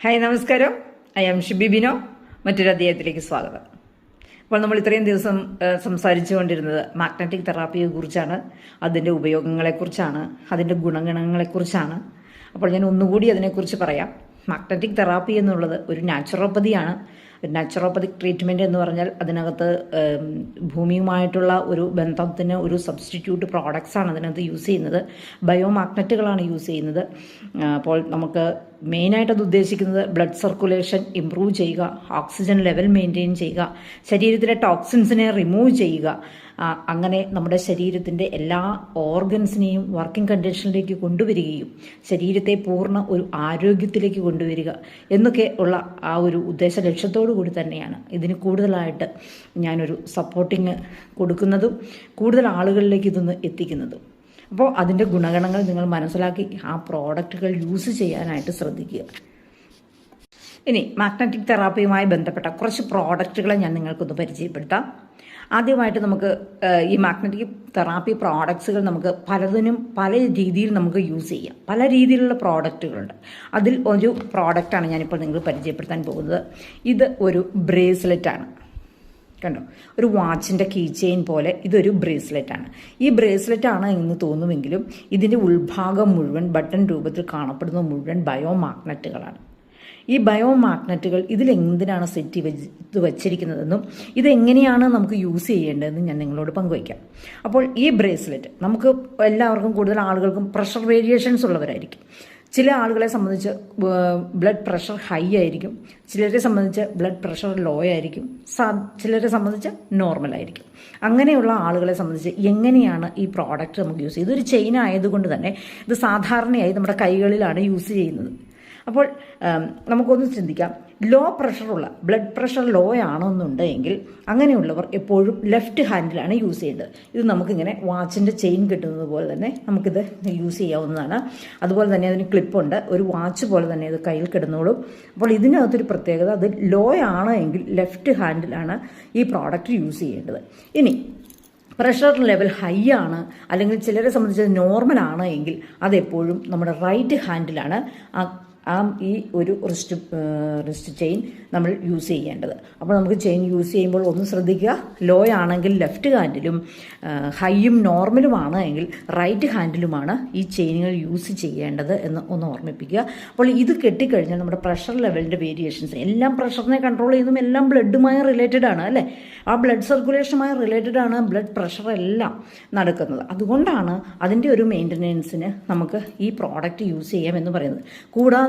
Hi നമസ്കാരം, I M Shibi Bino. മറ്റൊരു അധ്യായത്തിലേക്ക് സ്വാഗതം. അപ്പോൾ നമ്മൾ ഇത്രയും ദിവസം സംസാരിച്ചുകൊണ്ടിരുന്നത് മാഗ്നറ്റിക് തെറാപ്പിയെ കുറിച്ചാണ്, അതിൻ്റെ ഉപയോഗങ്ങളെക്കുറിച്ചാണ്, അതിൻ്റെ ഗുണഗണങ്ങളെക്കുറിച്ചാണ്. അപ്പോൾ ഞാൻ ഒന്നുകൂടി അതിനെക്കുറിച്ച് പറയാം. മാഗ്നറ്റിക് തെറാപ്പി എന്നുള്ളത് ഒരു നാച്ചുറോപ്പതിയാണ്. നാച്ചുറോപ്പതിക് ട്രീറ്റ്മെൻറ്റ് എന്ന് പറഞ്ഞാൽ അതിനകത്ത് ഭൂമിയുമായിട്ടുള്ള ഒരു ബന്ധത്തിന് ഒരു സബ്സ്റ്റിറ്റ്യൂട്ട് പ്രോഡക്ട്സാണ് അതിനകത്ത് യൂസ് ചെയ്യുന്നത്. ബയോമാഗ്നറ്റുകളാണ് യൂസ് ചെയ്യുന്നത്. അപ്പോൾ നമുക്ക് മെയിനായിട്ട് അത് ഉദ്ദേശിക്കുന്നത് ബ്ലഡ് സർക്കുലേഷൻ ഇംപ്രൂവ് ചെയ്യുക, ഓക്സിജൻ ലെവൽ മെയിൻറ്റെയിൻ ചെയ്യുക, ശരീരത്തിലെ ടോക്സിൻസിനെ റിമൂവ് ചെയ്യുക, അങ്ങനെ നമ്മുടെ ശരീരത്തിൻ്റെ എല്ലാ ഓർഗൻസിനെയും വർക്കിംഗ് കണ്ടീഷനിലേക്ക് കൊണ്ടുവരികയും ശരീരത്തെ പൂർണ്ണ ഒരു ആരോഗ്യത്തിലേക്ക് കൊണ്ടുവരിക എന്നൊക്കെ ഉള്ള ആ ഒരു ഉദ്ദേശ ലക്ഷ്യത്തോടു കൂടി തന്നെയാണ് ഇതിന് കൂടുതലായിട്ട് ഞാനൊരു സപ്പോർട്ടിങ് കൊടുക്കുന്നതും കൂടുതൽ ആളുകളിലേക്ക് ഇതൊന്ന് എത്തിക്കുന്നതും. അപ്പോൾ അതിൻ്റെ ഗുണഗണങ്ങൾ നിങ്ങൾ മനസ്സിലാക്കി ആ പ്രോഡക്റ്റുകൾ യൂസ് ചെയ്യാനായിട്ട് ശ്രദ്ധിക്കുക. ഇനി മാഗ്നറ്റിക് തെറാപ്പിയുമായി ബന്ധപ്പെട്ട കുറച്ച് പ്രോഡക്റ്റുകളെ ഞാൻ നിങ്ങൾക്കൊന്ന് പരിചയപ്പെടുത്താം. ആദ്യമായിട്ട് നമുക്ക് ഈ മാഗ്നറ്റിക് തെറാപ്പി പ്രോഡക്ട്സുകൾ നമുക്ക് പലതിനും പല രീതിയിൽ നമുക്ക് യൂസ് ചെയ്യാം. പല രീതിയിലുള്ള പ്രോഡക്റ്റുകളുണ്ട്. അതിൽ ഒരു പ്രോഡക്റ്റാണ് ഞാനിപ്പോൾ നിങ്ങൾ പരിചയപ്പെടുത്താൻ പോകുന്നത്. ഇത് ഒരു ബ്രേസ്ലെറ്റാണ്. കണ്ടോ, ഒരു വാച്ചിൻ്റെ കീ ചെയിൻ പോലെ ഇതൊരു ബ്രേസ്ലെറ്റാണ്. ഈ ബ്രേസ്ലെറ്റാണ് എന്ന് തോന്നുമെങ്കിലും ഇതിൻ്റെ ഉൾഭാഗം മുഴുവൻ ബട്ടൺ രൂപത്തിൽ കാണപ്പെടുന്ന മുഴുവൻ ബയോമാഗ്നറ്റുകളാണ്. ഈ ബയോമാഗ്നറ്റുകൾ ഇതിലെന്തിനാണ് സെറ്റ് ചെയ്ത് വച്ചിരിക്കുന്നതെന്നും ഇതെങ്ങനെയാണ് നമുക്ക് യൂസ് ചെയ്യേണ്ടതെന്നും ഞാൻ നിങ്ങളോട് പങ്കുവയ്ക്കാം. അപ്പോൾ ഈ ബ്രേസ്ലെറ്റ് നമുക്ക് എല്ലാവർക്കും, കൂടുതൽ ആളുകൾക്കും പ്രഷർ വേരിയേഷൻസ് ഉള്ളവരായിരിക്കും. ചില ആളുകളെ സംബന്ധിച്ച് ബ്ലഡ് പ്രഷർ ഹൈ ആയിരിക്കും, ചിലരെ സംബന്ധിച്ച് ബ്ലഡ് പ്രഷർ ലോ ആയിരിക്കും, ചിലരെ സംബന്ധിച്ച് നോർമൽ ആയിരിക്കും. അങ്ങനെയുള്ള ആളുകളെ സംബന്ധിച്ച് എങ്ങനെയാണ് ഈ പ്രോഡക്റ്റ് നമുക്ക് യൂസ് ചെയ്യുന്നത്? ഇതൊരു ചെയിൻ ആയതുകൊണ്ട് തന്നെ ഇത് സാധാരണയായി നമ്മുടെ കൈകളിലാണ് യൂസ് ചെയ്യുന്നത്. അപ്പോൾ നമുക്കൊന്ന് ചിന്തിക്കാം. ലോ പ്രഷറുള്ള, ബ്ലഡ് പ്രഷർ ലോ ആണെന്നുണ്ടെങ്കിൽ അങ്ങനെയുള്ളവർ എപ്പോഴും ലെഫ്റ്റ് ഹാൻഡിലാണ് യൂസ് ചെയ്യേണ്ടത്. ഇത് നമുക്കിങ്ങനെ വാച്ചിൻ്റെ ചെയിൻ കിട്ടുന്നത് പോലെ തന്നെ നമുക്കിത് യൂസ് ചെയ്യാവുന്നതാണ്. അതുപോലെ തന്നെ അതിന് ക്ലിപ്പുണ്ട്, ഒരു വാച്ച് പോലെ തന്നെ ഇത് കയ്യിൽ കിടന്നോളും. അപ്പോൾ ഇതിനകത്തൊരു പ്രത്യേകത, അത് ലോ ആണ് എങ്കിൽ ലെഫ്റ്റ് ഹാൻഡിലാണ് ഈ പ്രോഡക്റ്റ് യൂസ് ചെയ്യേണ്ടത്. ഇനി പ്രഷർ ലെവൽ ഹൈ ആണ്, അല്ലെങ്കിൽ ചിലരെ സംബന്ധിച്ച് നോർമൽ ആണ് എങ്കിൽ അതെപ്പോഴും നമ്മുടെ റൈറ്റ് ഹാൻഡിലാണ് ഈ ഒരു റിസ്റ്റ് ചെയിൻ നമ്മൾ യൂസ് ചെയ്യേണ്ടത്. അപ്പോൾ നമുക്ക് ചെയിൻ യൂസ് ചെയ്യുമ്പോൾ ഒന്ന് ശ്രദ്ധിക്കുക. ലോ ആണെങ്കിൽ ലെഫ്റ്റ് ഹാൻഡിലും, ഹൈയും നോർമലുമാണ് എങ്കിൽ റൈറ്റ് ഹാൻഡിലുമാണ് ഈ ചെയിനുകൾ യൂസ് ചെയ്യേണ്ടത് എന്ന് ഒന്ന് ഓർമ്മിപ്പിക്കുക. അപ്പോൾ ഇത് കെട്ടിക്കഴിഞ്ഞാൽ നമ്മുടെ പ്രഷർ ലെവലിൻ്റെ വേരിയേഷൻസ്, എല്ലാം പ്രഷറിനെ കൺട്രോൾ ചെയ്യുന്നതും എല്ലാം ബ്ലഡുമായി റിലേറ്റഡ് ആണ് അല്ലേ. ആ ബ്ലഡ് സർക്കുലേഷനുമായി റിലേറ്റഡ് ആണ് ബ്ലഡ് പ്രഷർ എല്ലാം നടക്കുന്നത്. അതുകൊണ്ടാണ് അതിൻ്റെ ഒരു മെയിൻ്റനൻസിന് നമുക്ക് ഈ പ്രോഡക്റ്റ് യൂസ് ചെയ്യാം എന്ന് പറയുന്നത്. കൂടാതെ